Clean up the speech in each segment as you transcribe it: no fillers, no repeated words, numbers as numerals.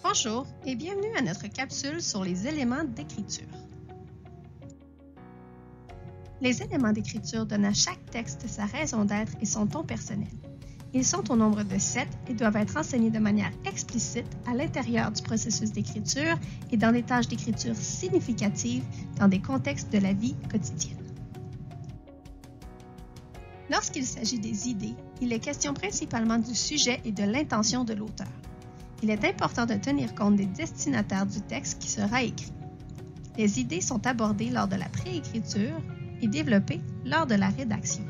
Bonjour et bienvenue à notre capsule sur les éléments d'écriture. Les éléments d'écriture donnent à chaque texte sa raison d'être et son ton personnel. Ils sont au nombre de 7 et doivent être enseignés de manière explicite à l'intérieur du processus d'écriture et dans des tâches d'écriture significatives dans des contextes de la vie quotidienne. Lorsqu'il s'agit des idées, il est question principalement du sujet et de l'intention de l'auteur. Il est important de tenir compte des destinataires du texte qui sera écrit. Les idées sont abordées lors de la préécriture et développées lors de la rédaction.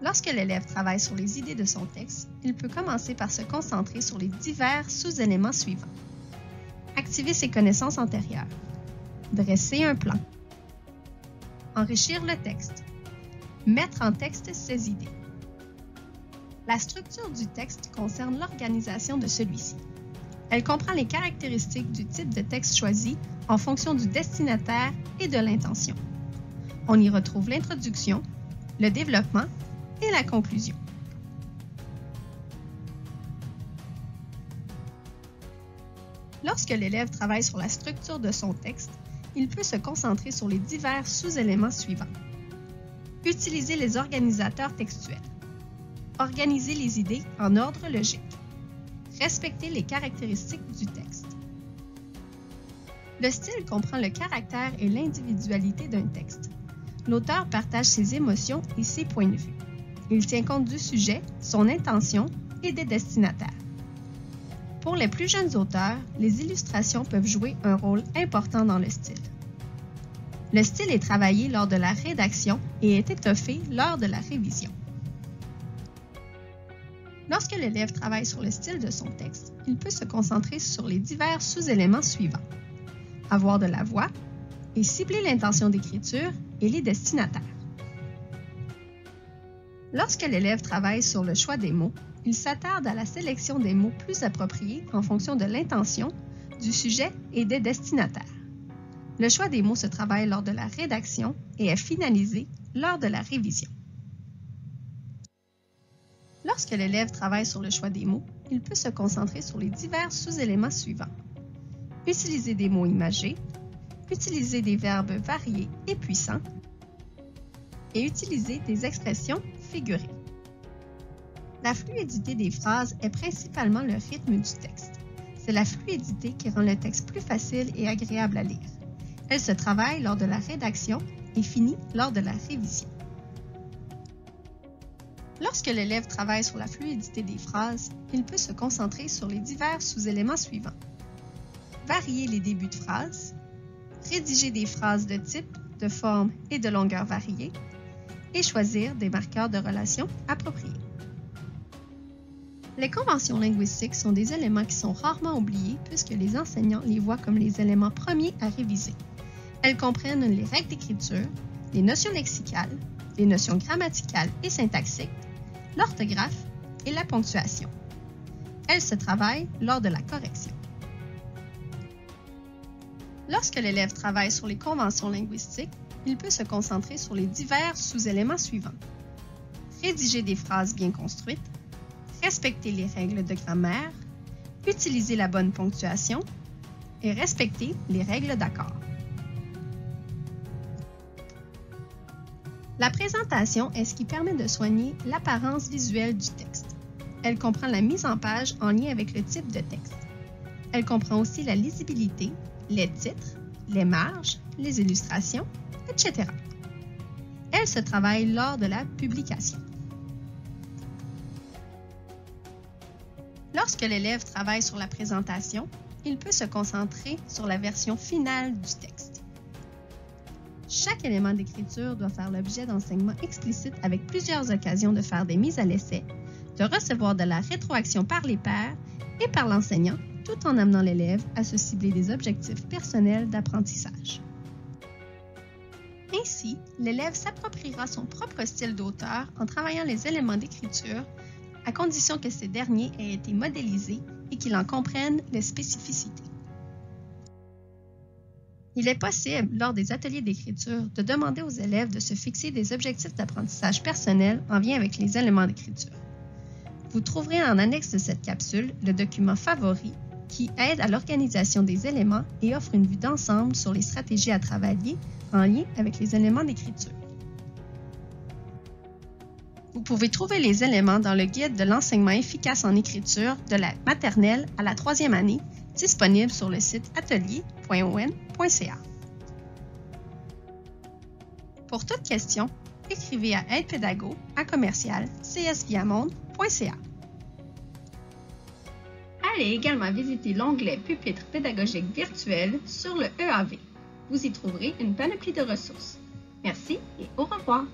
Lorsque l'élève travaille sur les idées de son texte, il peut commencer par se concentrer sur les divers sous-éléments suivants. Activer ses connaissances antérieures. Dresser un plan. Enrichir le texte. Mettre en texte ses idées. La structure du texte concerne l'organisation de celui-ci. Elle comprend les caractéristiques du type de texte choisi en fonction du destinataire et de l'intention. On y retrouve l'introduction, le développement et la conclusion. Lorsque l'élève travaille sur la structure de son texte, il peut se concentrer sur les divers sous-éléments suivants. Utiliser les organisateurs textuels. Organiser les idées en ordre logique. Respecter les caractéristiques du texte. Le style comprend le caractère et l'individualité d'un texte. L'auteur partage ses émotions et ses points de vue. Il tient compte du sujet, son intention et des destinataires. Pour les plus jeunes auteurs, les illustrations peuvent jouer un rôle important dans le style. Le style est travaillé lors de la rédaction et est étoffé lors de la révision. Lorsque l'élève travaille sur le style de son texte, il peut se concentrer sur les divers sous-éléments suivants. Avoir de la voix et cibler l'intention d'écriture et les destinataires. Lorsque l'élève travaille sur le choix des mots, il s'attarde à la sélection des mots plus appropriés en fonction de l'intention, du sujet et des destinataires. Le choix des mots se travaille lors de la rédaction et est finalisé lors de la révision. Lorsque l'élève travaille sur le choix des mots, il peut se concentrer sur les divers sous-éléments suivants. Utiliser des mots imagés, utiliser des verbes variés et puissants, et utiliser des expressions figurées. La fluidité des phrases est principalement le rythme du texte. C'est la fluidité qui rend le texte plus facile et agréable à lire. Elle se travaille lors de la rédaction et finit lors de la révision. Lorsque l'élève travaille sur la fluidité des phrases, il peut se concentrer sur les divers sous-éléments suivants. Varier les débuts de phrases, rédiger des phrases de type, de forme et de longueur variées, et choisir des marqueurs de relation appropriés. Les conventions linguistiques sont des éléments qui sont rarement oubliés puisque les enseignants les voient comme les éléments premiers à réviser. Elles comprennent les règles d'écriture, les notions lexicales, les notions grammaticales et syntaxiques, l'orthographe et la ponctuation. Elles se travaillent lors de la correction. Lorsque l'élève travaille sur les conventions linguistiques, il peut se concentrer sur les divers sous-éléments suivants. Rédiger des phrases bien construites, respecter les règles de grammaire, utiliser la bonne ponctuation et respecter les règles d'accord. La présentation est ce qui permet de soigner l'apparence visuelle du texte. Elle comprend la mise en page en lien avec le type de texte. Elle comprend aussi la lisibilité, les titres, les marges, les illustrations, etc. Elle se travaille lors de la publication. Lorsque l'élève travaille sur la présentation, il peut se concentrer sur la version finale du texte. Chaque élément d'écriture doit faire l'objet d'enseignements explicites avec plusieurs occasions de faire des mises à l'essai, de recevoir de la rétroaction par les pairs et par l'enseignant, tout en amenant l'élève à se cibler des objectifs personnels d'apprentissage. Ainsi, l'élève s'appropriera son propre style d'auteur en travaillant les éléments d'écriture, à condition que ces derniers aient été modélisés et qu'il en comprenne les spécificités. Il est possible, lors des ateliers d'écriture, de demander aux élèves de se fixer des objectifs d'apprentissage personnels en lien avec les éléments d'écriture. Vous trouverez en annexe de cette capsule le document Favoris qui aide à l'organisation des éléments et offre une vue d'ensemble sur les stratégies à travailler en lien avec les éléments d'écriture. Vous pouvez trouver les éléments dans le guide de l'enseignement efficace en écriture de la maternelle à la 3e année, disponible sur le site atelier.on.ca. Pour toute question, écrivez à aidepédago@csviamonde.ca. Allez également visiter l'onglet Pupitre pédagogique virtuel sur le EAV. Vous y trouverez une panoplie de ressources. Merci et au revoir!